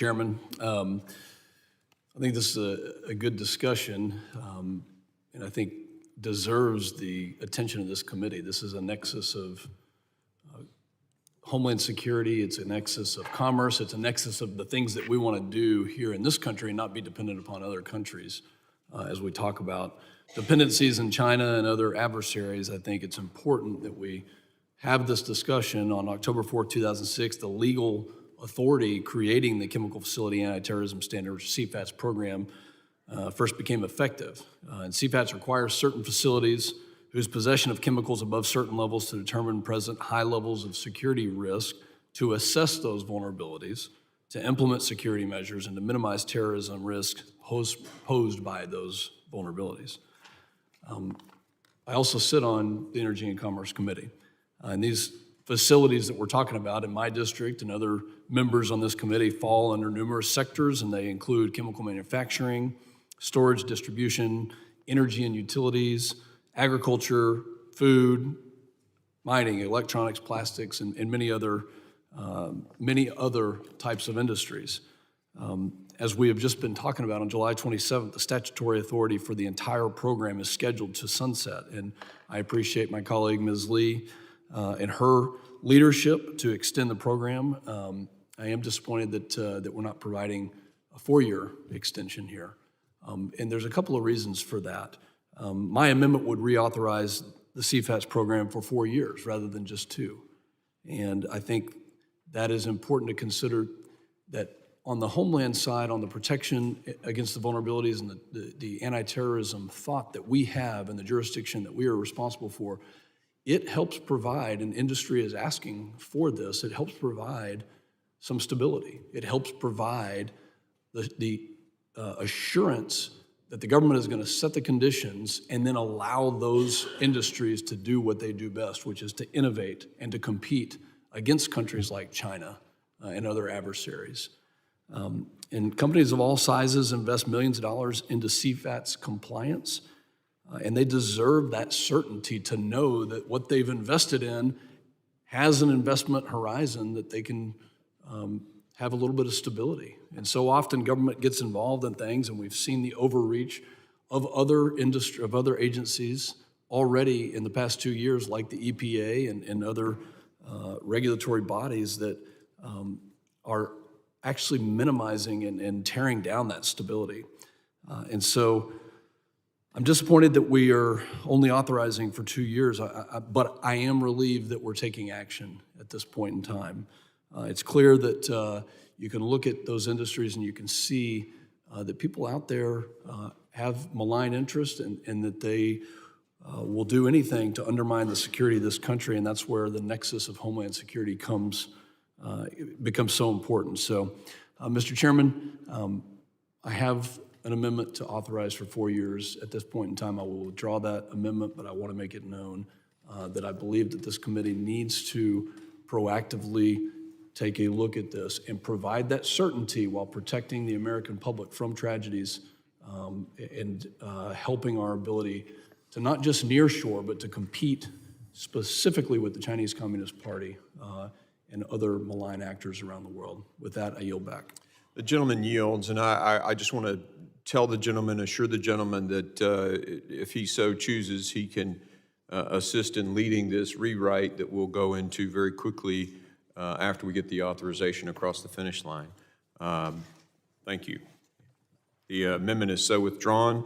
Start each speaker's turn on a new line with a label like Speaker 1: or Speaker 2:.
Speaker 1: Chairman. I think this is a good discussion, and I think deserves the attention of this committee. This is a nexus of Homeland Security, it's a nexus of commerce, it's a nexus of the things that we want to do here in this country and not be dependent upon other countries. As we talk about dependencies in China and other adversaries, I think it's important that we have this discussion. On October 4, 2006, the legal authority creating the Chemical Facility Anti-Terrorism Standards, CFATS program, first became effective. And CFATS requires certain facilities whose possession of chemicals above certain levels to determine present high levels of security risk to assess those vulnerabilities, to implement security measures, and to minimize terrorism risk posed by those vulnerabilities. I also sit on the Energy and Commerce Committee. And these facilities that we're talking about in my district and other members on this committee fall under numerous sectors, and they include chemical manufacturing, storage, distribution, energy and utilities, agriculture, food, mining, electronics, plastics, and many other types of industries. As we have just been talking about, on July 27th, the statutory authority for the entire program is scheduled to sunset, and I appreciate my colleague, Ms. Lee, and her leadership to extend the program. I am disappointed that we're not providing a 4-year extension here, and there's a couple of reasons for that. My amendment would reauthorize the CFATS program for 4 years rather than just 2. And I think that is important to consider, that on the Homeland side, on the protection against the vulnerabilities and the anti-terrorism thought that we have and the jurisdiction that we are responsible for, it helps provide, and industry is asking for this, it helps provide some stability. It helps provide the assurance that the government is going to set the conditions and then allow those industries to do what they do best, which is to innovate and to compete against countries like China and other adversaries. And companies of all sizes invest millions of dollars into CFATS compliance, and they deserve that certainty to know that what they've invested in has an investment horizon that they can have a little bit of stability. And so often government gets involved in things, and we've seen the overreach of other agencies already in the past 2 years, like the EPA and other regulatory bodies that are actually minimizing and tearing down that stability. And so I'm disappointed that we are only authorizing for 2 years, but I am relieved that we're taking action at this point in time. It's clear that you can look at those industries and you can see that people out there have malign interest and that they will do anything to undermine the security of this country, and that's where the nexus of Homeland Security becomes so important. So, Mr. Chairman, I have an amendment to authorize for 4 years. At this point in time, I will withdraw that amendment, but I want to make it known that I believe that this committee needs to proactively take a look at this and provide that certainty while protecting the American public from tragedies and helping our ability to not just nearshore, but to compete specifically with the Chinese Communist Party and other malign actors around the world. With that, I yield back.
Speaker 2: The gentleman yields, and I just want to tell the gentleman, assure the gentleman that if he so chooses, he can assist in leading this rewrite that we'll go into very quickly after we get the authorization across the finish line. Thank you. The amendment is so withdrawn.